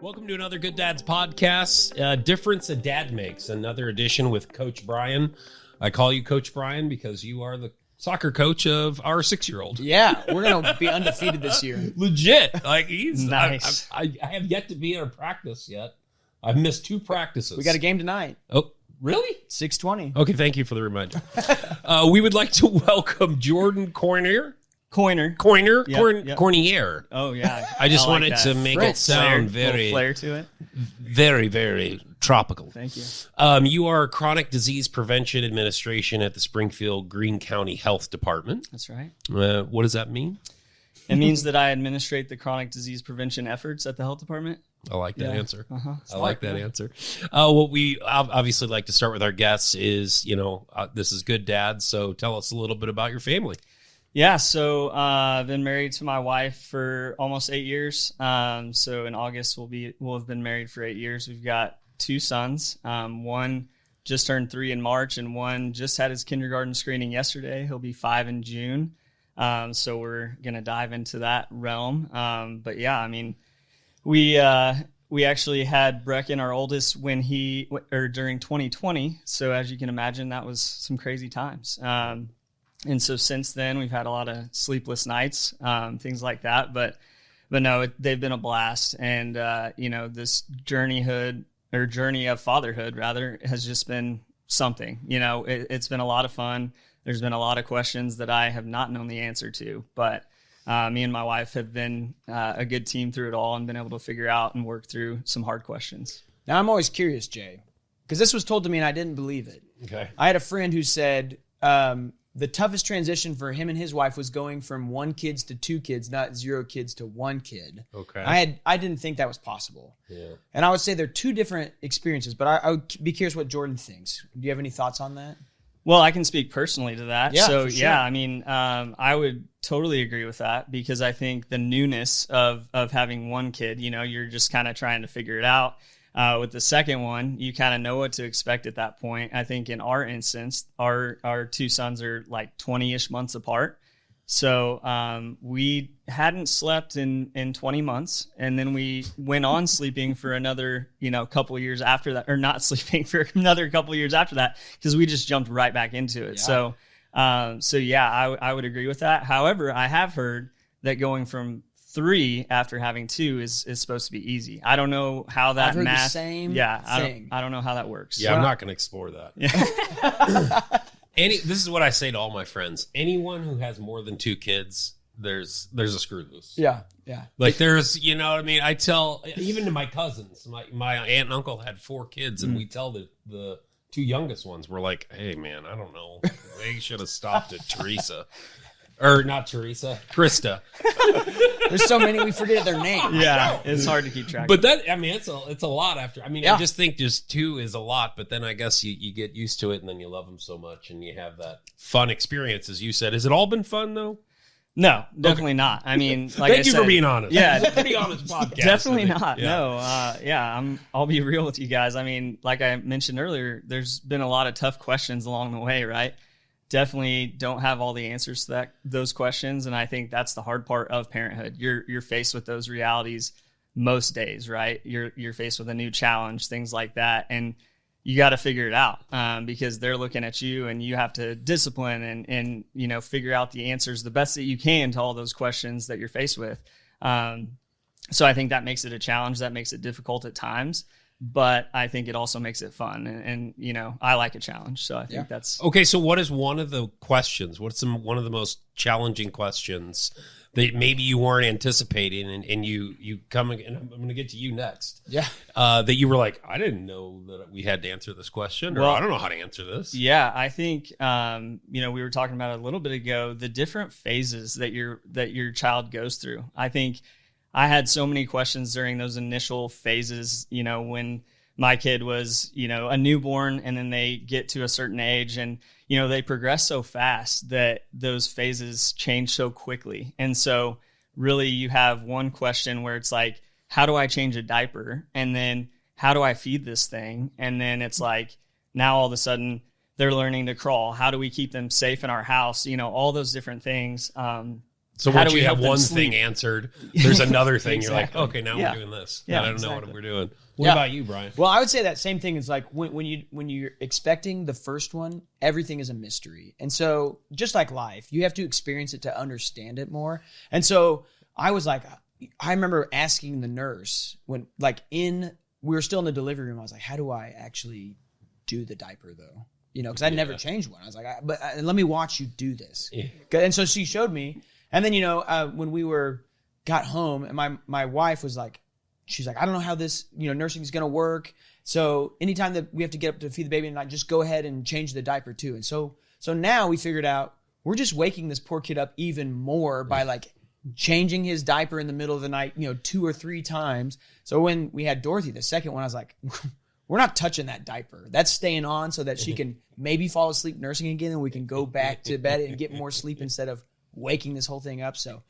Welcome to another Good Dads podcast. Difference a Dad Makes, another edition with Coach Brian. I call you Coach Brian because you are the soccer coach of our 6-year-old. Yeah, we're going to be undefeated this year. Legit. Like he's nice. I have yet to be at a practice yet. I've missed 2 practices. We got a game tonight. Oh, really? 6:20. Okay, thank you for the reminder. We would like to welcome Jordan Coiner. Yep. Cornier. Oh, yeah. I just like wanted that. to make Fritz. it sound Little flair to it. very, very tropical. Thank you. You are Chronic Disease Prevention Administration at the Springfield-Greene County Health Department. That's right. What does that mean? It means that I administrate the chronic disease prevention efforts at the health department. I like that answer. Uh-huh. I like that answer. What we obviously like to start with our guests is, this is Good Dad, so tell us a little bit about your family. Yeah, so I've been married to my wife for almost 8 years. So in August, we'll have been married for 8 years. We've got 2 sons. One just turned 3 in March, and one just had his kindergarten screening yesterday. He'll be 5 in June. So we're going to dive into that realm. But yeah, I mean, we actually had Brecken, our oldest, during 2020. So as you can imagine, that was some crazy times. And so since then, we've had a lot of sleepless nights, things like that. But no, they've been a blast. And, this journey of fatherhood, rather, has just been something. It's been a lot of fun. There's been a lot of questions that I have not known the answer to. But me and my wife have been a good team through it all and been able to figure out and work through some hard questions. Now, I'm always curious, Jay, because this was told to me and I didn't believe it. Okay. I had a friend who said the toughest transition for him and his wife was going from 1 kid to 2 kids, not 0 kids to 1 kid. Okay. I didn't think that was possible. Yeah. And I would say they're 2 different experiences, but I would be curious what Jordan thinks. Do you have any thoughts on that? Well, I can speak personally to that. Yeah, so for sure. yeah, I mean, I would totally agree with that because I think the newness of having 1 kid, you're just kind of trying to figure it out. With the second one, you kind of know what to expect at that point. I think in our instance, our 2 sons are like 20-ish months apart. So we hadn't slept in 20 months, and then we went on sleeping for another, couple of years after that, or not sleeping for another couple of years after that, because we just jumped right back into it. Yeah. I would agree with that. However, I have heard that going from 3 after having 2 is supposed to be easy. I don't know how that I've heard math. the same thing. I don't know how that works. Yeah, I'm not going to explore that. Yeah. This is what I say to all my friends. Anyone who has more than 2 kids, there's a screw loose. Yeah. Like there's, what I mean? I tell, even to my cousins, my aunt and uncle had 4 kids, and we tell the 2 youngest ones, we're like, hey, man, I don't know. They should have stopped at Teresa. Or not Teresa, Krista. There's so many we forget their names. Yeah, it's hard to keep track. But that, I mean, it's a lot after. I mean, Yeah. I just think just 2 is a lot, but then I guess you get used to it, and then you love them so much, and you have that fun experience, as you said. Has it all been fun, though? No, definitely not. I mean, like Thank you for being honest. Yeah, It's a pretty honest podcast. definitely not. Yeah. No, I'll be real with you guys. I mean, like I mentioned earlier, there's been a lot of tough questions along the way, right? Definitely don't have all the answers to those questions, and I think that's the hard part of parenthood. You're faced with those realities most days, right? You're faced with a new challenge, things like that, and you got to figure it out because they're looking at you, and you have to discipline and figure out the answers the best that you can to all those questions that you're faced with. So I think that makes it a challenge. That makes it difficult at times. But I think it also makes it fun. And I like a challenge. So I think that's... Okay, so what is one of the questions? What's one of the most challenging questions that maybe you weren't anticipating and you come, and I'm going to get to you next. Yeah. That you were like, I didn't know that we had to answer this question, or I don't know how to answer this. Yeah, I think, we were talking about it a little bit ago, the different phases that your child goes through. I think I had so many questions during those initial phases, when my kid was, a newborn, and then they get to a certain age, and, they progress so fast that those phases change so quickly. And so really you have one question where it's like, how do I change a diaper? And then how do I feed this thing? And then it's like, now all of a sudden they're learning to crawl. How do we keep them safe in our house? All those different things. So how once do we you have help them one sleep? thing answered, there's another thing. You're like, Exactly. okay, now Yeah. we're doing this. Yeah, I don't know exactly. what we're doing. What Yeah. about you, Brian? Well, I would say that same thing is like when you're expecting the first one, everything is a mystery. And so just like life, you have to experience it to understand it more. And so I was like, I remember asking the nurse when we were still in the delivery room. I was like, how do I actually do the diaper though? You know, because I'd never changed one. I was like, let me watch you do this. Yeah. And so she showed me. And then, when we got home and my wife was like, she's like, I don't know how this, nursing is going to work. So anytime that we have to get up to feed the baby and I just go ahead and change the diaper too. And so now we figured out we're just waking this poor kid up even more by like changing his diaper in the middle of the night, 2 or 3 times. So when we had Dorothy, the second one, I was like, we're not touching that diaper. That's staying on so that she can maybe fall asleep nursing again and we can go back to bed and get more sleep instead of waking this whole thing up. So,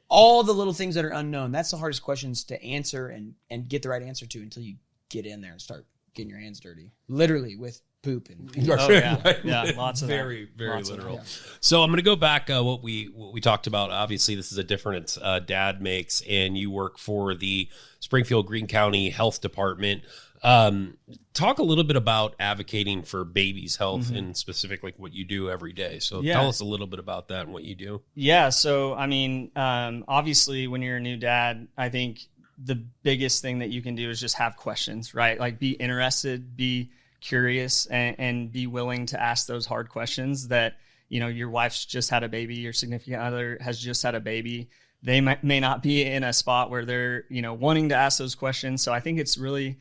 all the little things that are unknown, that's the hardest questions to answer and get the right answer to until you get in there and start getting your hands dirty. Literally with poop and Oh, yeah. Yeah, lots of that. very Lots of literal. that. So I'm going to go back what we talked about. Obviously, this is a difference Dad makes, and you work for the Springfield-Greene County Health Department. Talk a little bit about advocating for babies' health and specifically what you do every day. So tell us a little bit about that and what you do. Yeah. So, I mean, obviously when you're a new dad, I think the biggest thing that you can do is just have questions, right? Like be interested, be curious, and be willing to ask those hard questions that, your wife's just had a baby, your significant other has just had a baby. They may not be in a spot where they're, wanting to ask those questions. So I think it's really,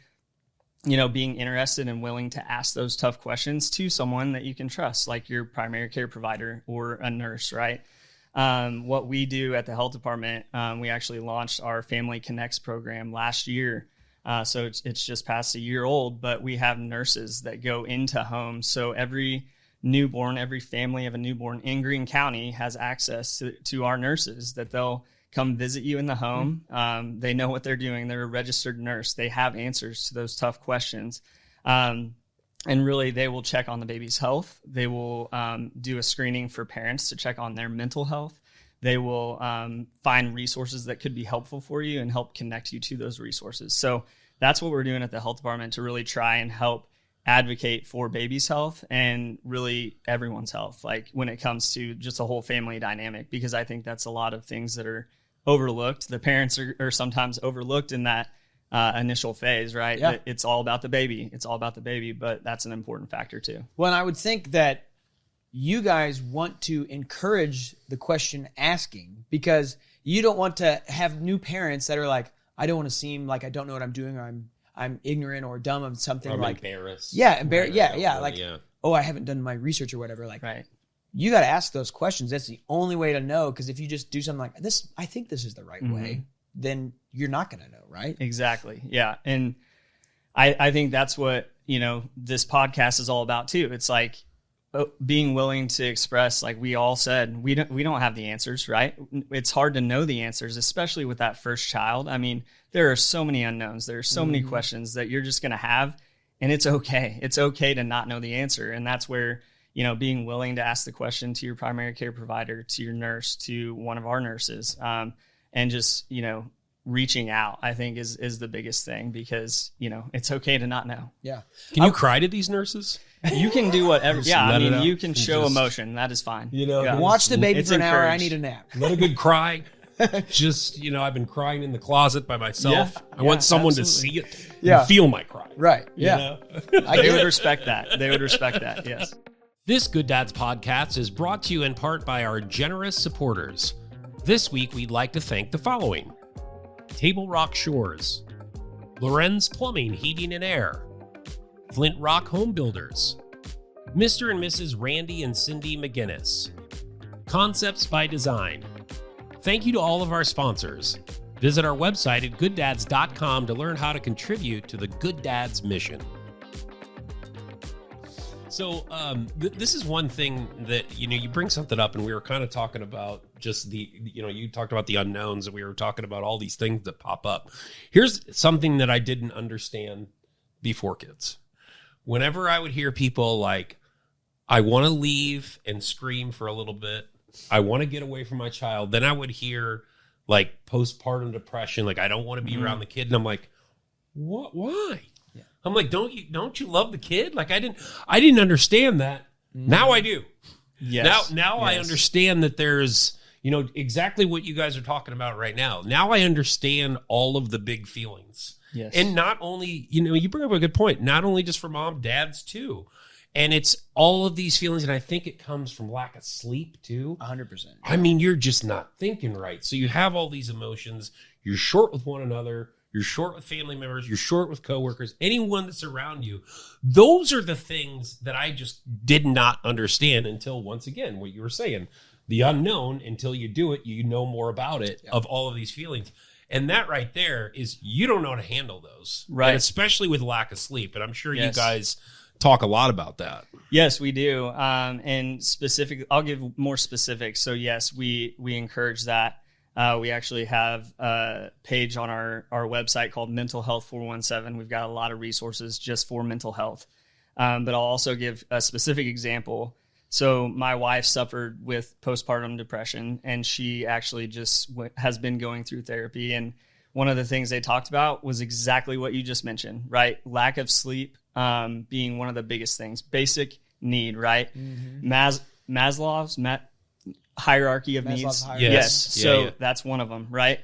being interested and willing to ask those tough questions to someone that you can trust, like your primary care provider or a nurse, right? What we do at the health department, we actually launched our Family Connects program last year. So it's just past a year old, but we have nurses that go into homes. So every family of a newborn in Greene County has access to our nurses that they'll come visit you in the home. They know what they're doing. They're a registered nurse. They have answers to those tough questions. And really, they will check on the baby's health. They will do a screening for parents to check on their mental health. They will find resources that could be helpful for you and help connect you to those resources. So that's what we're doing at the health department to really try and help advocate for baby's health and really everyone's health, like when it comes to just a whole family dynamic, because I think that's a lot of things that are overlooked. The parents are sometimes overlooked in that initial phase, right? Yeah. It's all about the baby. It's all about the baby, but that's an important factor too. Well, and I would think that you guys want to encourage the question asking because you don't want to have new parents that are like, I don't want to seem like I don't know what I'm doing or I'm ignorant or dumb of something. I'm like embarrassed. Yeah, Right, yeah. Oh, I haven't done my research or whatever. Like, Right. You got to ask those questions. That's the only way to know. Because if you just do something like this, I think this is the right way, then you're not going to know, right? Exactly. Yeah. And I think that's what, this podcast is all about too. It's like being willing to express, like we all said, we don't have the answers, right? It's hard to know the answers, especially with that first child. I mean, there are so many unknowns. There are so many questions that you're just going to have, and it's okay. It's okay to not know the answer. And that's where, being willing to ask the question to your primary care provider, to your nurse, to one of our nurses, and just, reaching out, I think is the biggest thing because, it's okay to not know. Yeah. Can you cry to these nurses? You can do whatever. Yeah. I let it mean, out. you can show Just- emotion. That is fine. Yeah. Watch the baby It's for an hour. I encouraged. need a nap. Let a good cry. Just, I've been crying in the closet by myself. Yeah, I want someone absolutely. to see it Yeah. and feel my cry. Right. you Yeah. know? I They get would it. respect that. They would respect that. Yes. This Good Dads podcast is brought to you in part by our generous supporters. This week, we'd like to thank the following: Table Rock Shores, Lorenz Plumbing, Heating and Air, Flint Rock Home Builders, Mr. and Mrs. Randy and Cindy McGinnis, Concepts by Design. Thank you to all of our sponsors. Visit our website at gooddads.com to learn how to contribute to the Good Dads mission. So this is one thing that, you bring something up, and we were kind of talking about just you talked about the unknowns, and we were talking about all these things that pop up. Here's something that I didn't understand before kids. Whenever I would hear people like, I want to leave and scream for a little bit, I want to get away from my child. Then I would hear like postpartum depression. Like, I don't want to be around the kid. And I'm like, what? Why? Yeah. I'm like, don't you love the kid? Like, I didn't understand that. Now I do. Yes. Now I understand that there's, exactly what you guys are talking about right now. Now I understand all of the big feelings. Yes. And not only, you bring up a good point, not only just for mom, dads too. And it's all of these feelings. And I think it comes from lack of sleep too. 100%. I mean, you're just not thinking right. So you have all these emotions. You're short with one another. You're short with family members. You're short with coworkers. Anyone that's around you. Those are the things that I just did not understand until, once again, what you were saying, the unknown. Until you do it, you know more about it, of all of these feelings. And that right there is, you don't know how to handle those. Right. And especially with lack of sleep. And I'm sure you guys talk a lot about that. Yes, we do. And specific, I'll give more specifics. So yes, we encourage that. We actually have a page on our website called Mental Health 417. We've got a lot of resources just for mental health. But I'll also give a specific example. So my wife suffered with postpartum depression, and she actually just has been going through therapy. And one of the things they talked about was exactly what you just mentioned, right? Lack of sleep being one of the biggest things. Basic need, right? Maslow's hierarchy of needs. Yes. So that's one of them, right?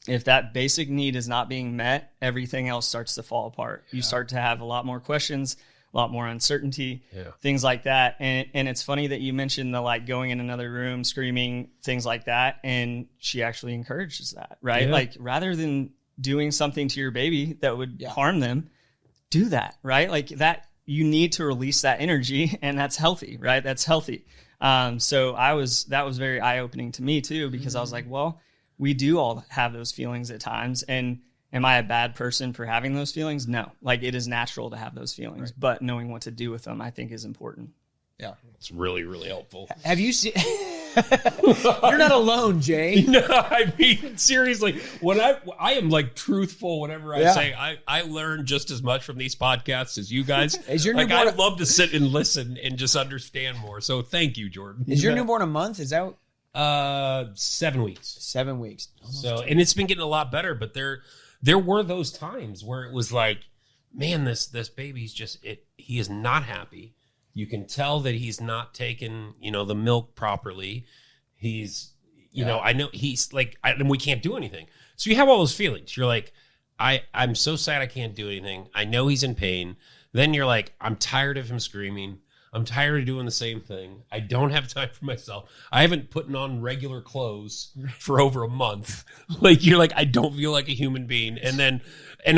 If that basic need is not being met, everything else starts to fall apart. You start to have a lot more questions, a lot more uncertainty, things like that. And it's funny that you mentioned the like going in another room, screaming, things like that. And she actually encourages that, right? Yeah. Like, rather than doing something to your baby that would harm them, do that, right? Like that, you need to release that energy, and that's healthy, right? That's healthy. So that was very eye-opening to me too, because I was like, well, we do all have those feelings at times. And am I a bad person for having those feelings? No, like it is natural to have those feelings, but knowing what to do with them, I think, is important. Yeah. It's really, really helpful. Have you seen, you're not alone, Jay. No, I mean, seriously, when I am like truthful whenever I say I learn just as much from these podcasts as you guys. Is your like, newborn I love to sit and listen and just understand more. So thank you, Jordan. Is your newborn a month? Is that 7 weeks? 7 weeks. So, and it's been getting a lot better, but there were those times where it was like, man, this baby's he is not happy. You can tell that he's not taking, the milk properly. He's, I know he's like, and we can't do anything. So you have all those feelings. You're like, I'm so sad I can't do anything. I know he's in pain. Then you're like, I'm tired of him screaming. I'm tired of doing the same thing. I don't have time for myself. I haven't put on regular clothes for over a month. Like, you're like, I don't feel like a human being. And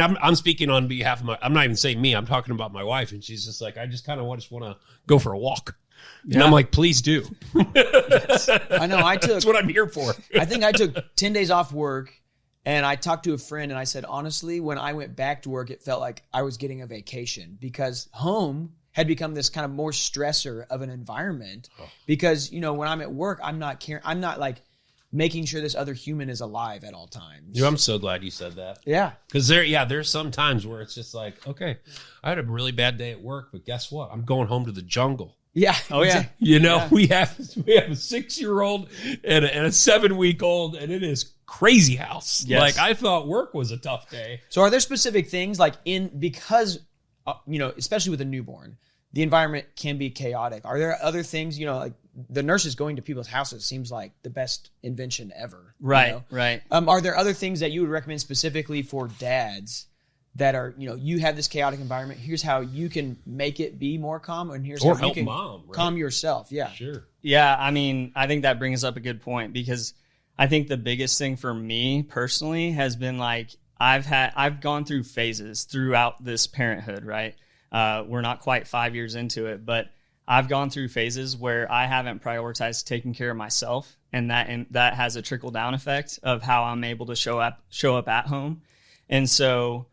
I'm speaking on behalf of I'm not even saying me. I'm talking about my wife. And she's just like, I just kind of just want to go for a walk. And I'm like, please do. I know. That's what I'm here for. I think I took 10 days off work, and I talked to a friend, and I said, honestly, when I went back to work, it felt like I was getting a vacation, because home had become this kind of more stressor of an environment. Because, when I'm at work, I'm not like making sure this other human is alive at all times. I'm so glad you said that. Yeah. Because there's some times where it's just like, okay, I had a really bad day at work, but guess what? I'm going home to the jungle. Yeah. Oh, yeah. We have a 6-year-old and a 7-week-old, and it is crazy house. Yes. Like, I thought work was a tough day. So are there specific things like because especially with a newborn, the environment can be chaotic. Are there other things, like the nurses going to people's houses seems like the best invention ever. Right, right. Are there other things that you would recommend specifically for dads that are, you have this chaotic environment? Here's how you can make it be more calm, and here's how you can mom, right? calm yourself. Yeah. Sure. Yeah, I mean, I think that brings up a good point, because I think the biggest thing for me personally has been like, I've gone through phases throughout this parenthood, right? We're not quite 5 years into it, but I've gone through phases where I haven't prioritized taking care of myself, and that has a trickle down effect of how I'm able to show up at home. And so,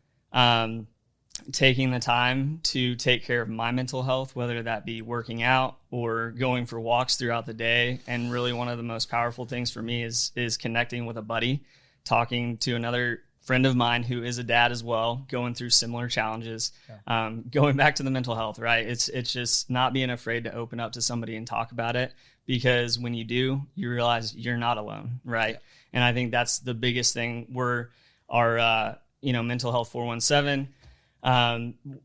taking the time to take care of my mental health, whether that be working out or going for walks throughout the day. And really one of the most powerful things for me is connecting with a buddy, talking to another friend of mine who is a dad as well, going through similar challenges. Going back to the mental health, right? It's just not being afraid to open up to somebody and talk about it, because when you do, you realize you're not alone, right? Yeah. And I think that's the biggest thing. Our mental health 417,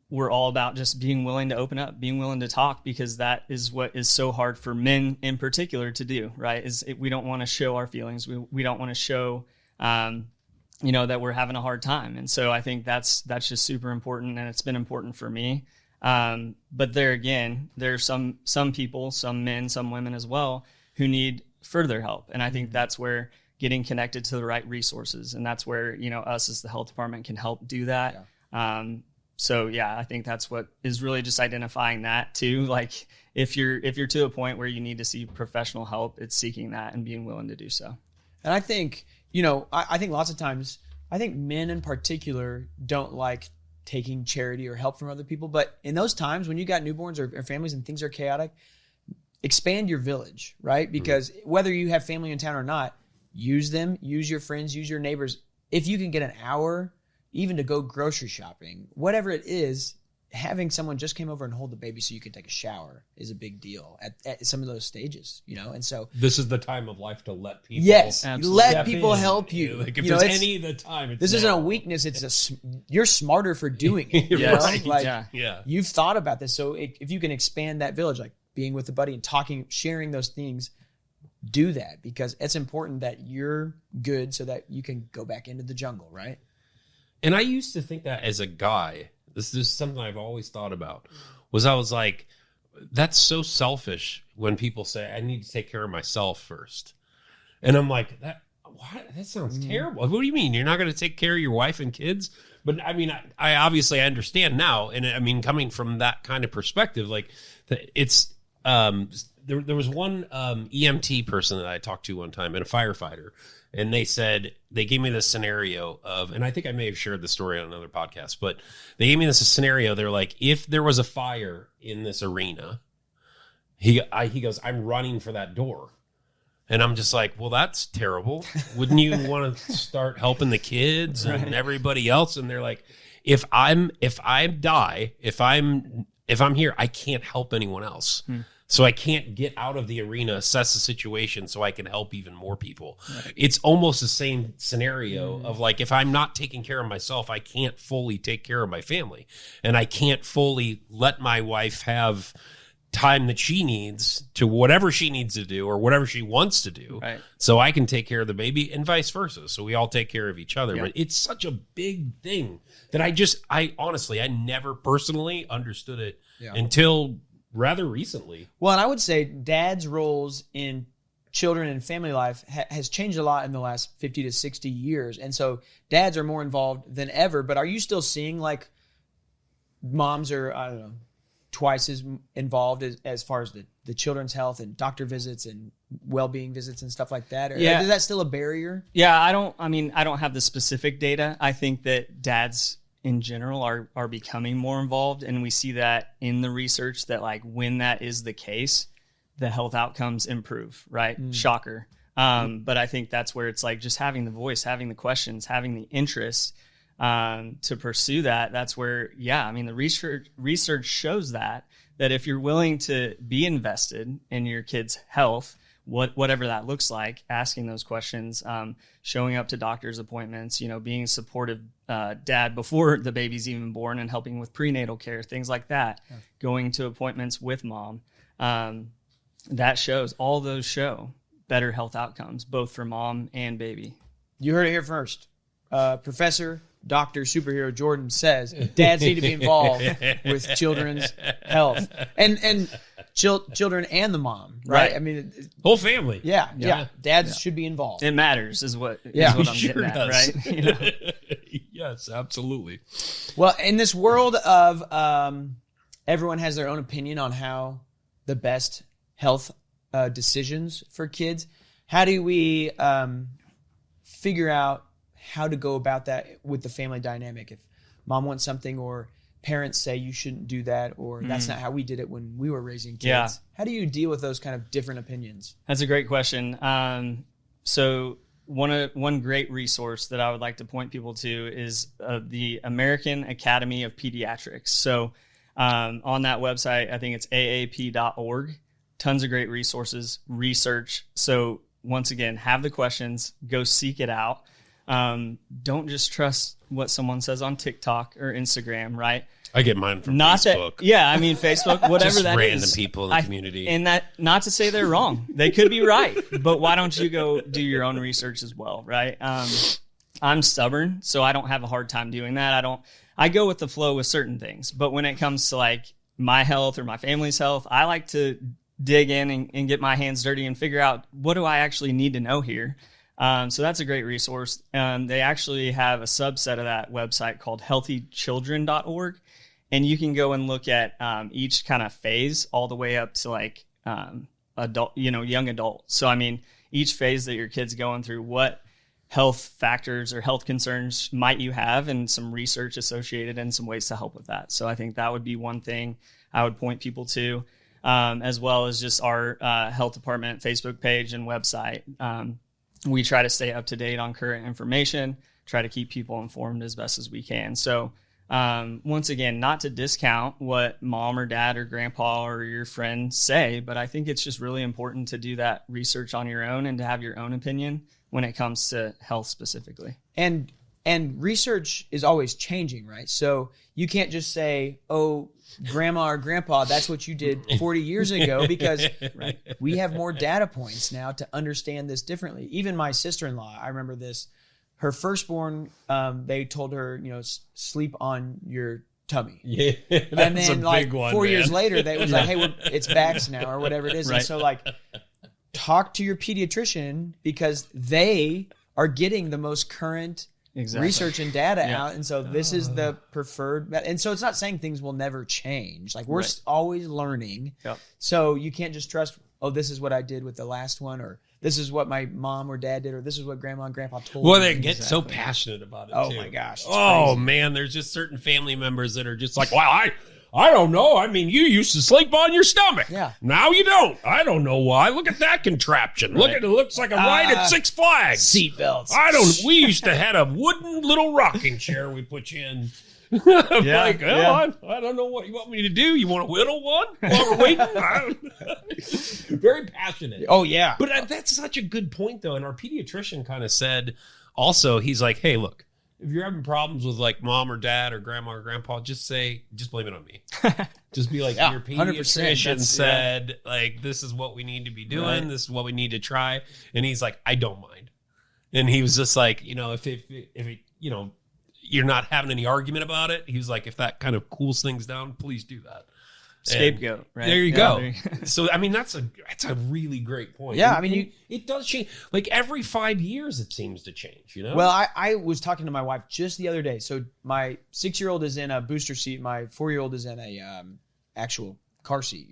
we're all about just being willing to open up, being willing to talk, because that is what is so hard for men in particular to do, right? We don't want to show our feelings. We don't want to show, that we're having a hard time. And so I think that's just super important, and it's been important for me. But there again, there's some people, some men, some women as well, who need further help. And I think that's where getting connected to the right resources, and that's where, us as the health department can help do that. Yeah. I think that's what is really just identifying that too. Like if you're to a point where you need to see professional help, it's seeking that and being willing to do so. And I think, I think lots of times, I think men in particular don't like taking charity or help from other people. But in those times when you got newborns or families and things are chaotic, expand your village, right? Because whether you have family in town or not, use them, use your friends, use your neighbors. If you can get an hour, even to go grocery shopping, whatever it is, having someone just came over and hold the baby so you can take a shower is a big deal at some of those stages, And so this is the time of life to let people. Yes, let people help you. Like if there's any of the time, this isn't a weakness. You're smarter for doing it. You've thought about this. So if you can expand that village, like being with a buddy and talking, sharing those things, do that, because it's important that you're good so that you can go back into the jungle, right? And I used to think that as a guy, this is something I've always thought about, I was like, that's so selfish when people say, I need to take care of myself first. And I'm like, that sounds terrible. What do you mean? You're not going to take care of your wife and kids? But I mean, I obviously understand now. And I mean, coming from that kind of perspective, like it's, there was one EMT person that I talked to one time, and a firefighter, and they gave me this scenario of, and I think I may have shared the story on another podcast, but they gave me this scenario. They're like, if there was a fire in this arena, he goes, I'm running for that door. And I'm just like, well, that's terrible. Wouldn't you want to start helping the kids and everybody else? And they're like, if I'm here, I can't help anyone else. So I can't get out of the arena, assess the situation so I can help even more people. Right. It's almost the same scenario of like, if I'm not taking care of myself, I can't fully take care of my family. And I can't fully let my wife have time that she needs to whatever she needs to do or whatever she wants to do. Right. So I can take care of the baby and vice versa. So we all take care of each other. Yeah. But it's such a big thing that I honestly never personally understood it until rather recently. Well, and I would say dad's roles in children and family life has changed a lot in the last 50 to 60 years. And so dads are more involved than ever. But are you still seeing like moms are, I don't know, twice as involved as far as the children's health and doctor visits and well-being visits and stuff like that? Or is that still a barrier? Yeah, I don't have the specific data. I think that dads in general are becoming more involved, and we see that in the research that like when that is the case, the health outcomes improve, right? Shocker. But I think that's where it's like just having the voice, having the questions, having the interest to pursue that. That's where, the research shows that if you're willing to be invested in your kid's health, whatever that looks like, asking those questions, showing up to doctor's appointments, being a supportive dad before the baby's even born and helping with prenatal care, things like that, going to appointments with mom. All those show better health outcomes, both for mom and baby. You heard it here first. Professor, Dr. Superhero Jordan says dads need to be involved with children's health and children and the mom, right? I mean, whole family. Yeah. Dads should be involved. It matters, is what I'm getting at, does. Right? Yes, absolutely. Well, in this world of everyone has their own opinion on how the best health decisions for kids, how do we figure out how to go about that with the family dynamic? If mom wants something or parents say you shouldn't do that, or that's not how we did it when we were raising kids. How do you deal with those kind of different opinions? That's a great question. So one great resource that I would like to point people to is the American Academy of Pediatrics. So on that website, I think it's aap.org. Tons of great resources, research. So once again, have the questions, go seek it out. Don't just trust what someone says on TikTok or Instagram, right? I get mine from Facebook. Facebook, whatever just that random is. people in the community. And that, not to say they're wrong. They could be right. But why don't you go do your own research as well, right? I'm stubborn, so I don't have a hard time doing that. I go with the flow with certain things. But when it comes to like my health or my family's health, I like to dig in and get my hands dirty and figure out what do I actually need to know here. So that's a great resource. They actually have a subset of that website called healthychildren.org. And you can go and look at each kind of phase all the way up to like adult, young adult. So, I mean, each phase that your kid's going through, what health factors or health concerns might you have, and some research associated and some ways to help with that. So I think that would be one thing I would point people to, as well as just our health department Facebook page and website. We try to stay up to date on current information, try to keep people informed as best as we can. So once again, not to discount what mom or dad or grandpa or your friend say, but I think it's just really important to do that research on your own and to have your own opinion when it comes to health specifically. And research is always changing, right? So you can't just say, oh, grandma or grandpa, that's what you did 40 years ago, because we have more data points now to understand this differently. Even my sister-in-law, I remember this, her firstborn, they told her, sleep on your tummy. Yeah, and then like 4 years later, they was like, hey, it's backs now or whatever it is. Right. And so like, talk to your pediatrician, because they are getting the most current research and data out. And so this is the preferred. And so it's not saying things will never change. Like we're always learning. Yep. So you can't just trust, oh, this is what I did with the last one, or this is what my mom or dad did, or this is what grandma and grandpa told me. Well, they get so passionate about it, too. Oh, my gosh. Oh, crazy. man. There's just certain family members that are just like, well, I don't know. I mean, you used to sleep on your stomach. Yeah. Now you don't. I don't know why. Look at that contraption. Look at it. Looks like a ride at Six Flags. Seatbelts. We used to have a wooden little rocking chair we put you in. I don't know what you want me to do. You want to whittle one while we're waiting? Very passionate. Oh, yeah. But that's such a good point, though. And our pediatrician kind of said also, he's like, hey, look, if you're having problems with like mom or dad or grandma or grandpa, just blame it on me. Just be like, your pediatrician said, like, this is what we need to be doing. Right. This is what we need to try. And he's like, I don't mind. And he was just like, if you're not having any argument about it, he was like, if that kind of cools things down, please do that. Scapegoat, right? There you go. So, I mean, that's a really great point. Yeah, I mean, it does change. Like every 5 years, it seems to change, Well, I was talking to my wife just the other day. So my 6-year-old is in a booster seat. My 4-year-old is in a actual car seat,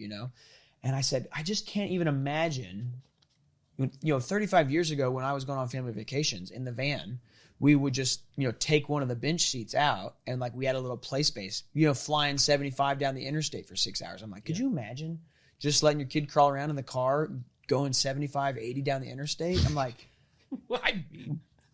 And I said, I just can't even imagine, 35 years ago when I was going on family vacations in the van, we would just, take one of the bench seats out, and like we had a little play space, flying 75 down the interstate for 6 hours. I'm like, could you imagine just letting your kid crawl around in the car, going 75, 80 down the interstate? I'm like,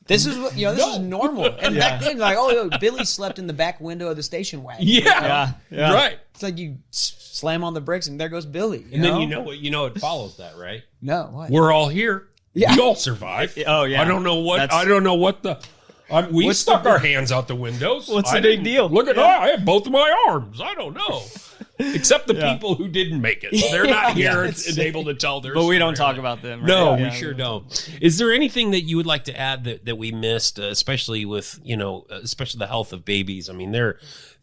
this is what, this is normal. And back then, like, Billy slept in the back window of the station wagon. Yeah. Right. It's like you slam on the brakes and there goes Billy. And then it follows that, right? No, what? We're all here. Yeah. We all survived. Oh, yeah. I don't know what we stuck our hands out the windows. What's the big deal? Look at I have both of my arms. I don't know. Except the people who didn't make it. They're not here and able to tell their story. But we don't talk about them. Right? No, we sure don't. Is there anything that you would like to add that we missed, especially with, especially the health of babies? I mean,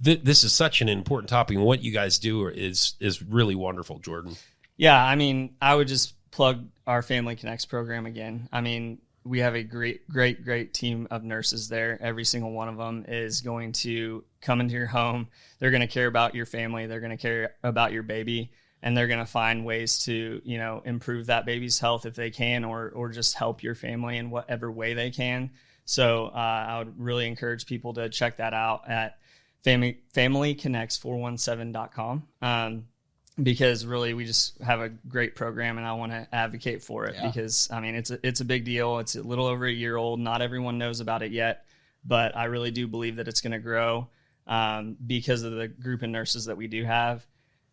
this is such an important topic, and what you guys do is really wonderful, Jordan. Yeah, I mean, I would just plug our Family Connects program again. I mean, we have a great team of nurses there. Every single one of them is going to come into your home. They're going to care about your family. They're going to care about your baby, and they're going to find ways to, improve that baby's health if they can, or just help your family in whatever way they can. So I would really encourage people to check that out at familyconnects417.com. because really we just have a great program and I want to advocate for it because I mean, it's a big deal. It's a little over a year old. Not everyone knows about it yet, but I really do believe that it's going to grow because of the group of nurses that we do have.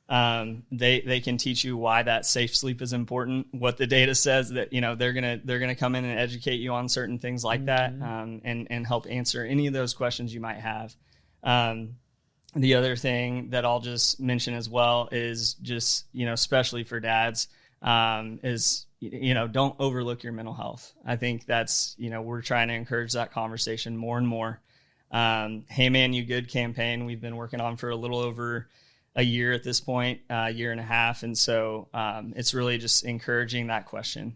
They can teach you why that safe sleep is important, what the data says that, you know, they're going to come in and educate you on certain things like that, and help answer any of those questions you might have. The other thing that I'll just mention as well is just, you know, especially for dads, is, you know, don't overlook your mental health. I think that's, you know, we're trying to encourage that conversation more and more. Hey Man, You Good campaign we've been working on for a little over a year at this point, year and a half. And so it's really just encouraging that question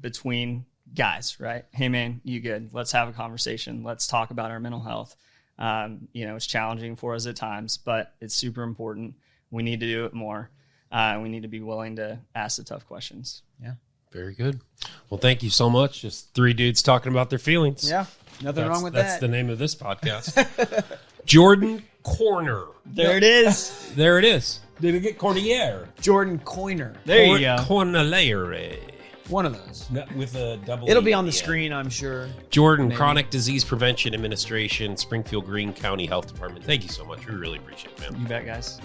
between guys, right? Hey man, you good? Let's have a conversation. Let's talk about our mental health. You know, it's challenging for us at times, but it's super important. We need to do it more. We need to be willing to ask the tough questions. Yeah. Very good. Well, thank you so much. Just three dudes talking about their feelings. Yeah. Nothing wrong with that. That's the name of this podcast. Jordan Corner. There it is. There it is. Did it get Cornier? Jordan Coiner. There you go. Cornelere. One of those. With a double. It'll be on the screen, I'm sure. Jordan, Maybe. Chronic Disease Prevention Administration, Springfield-Greene County Health Department. Thank you so much. We really appreciate it, man. You bet, guys.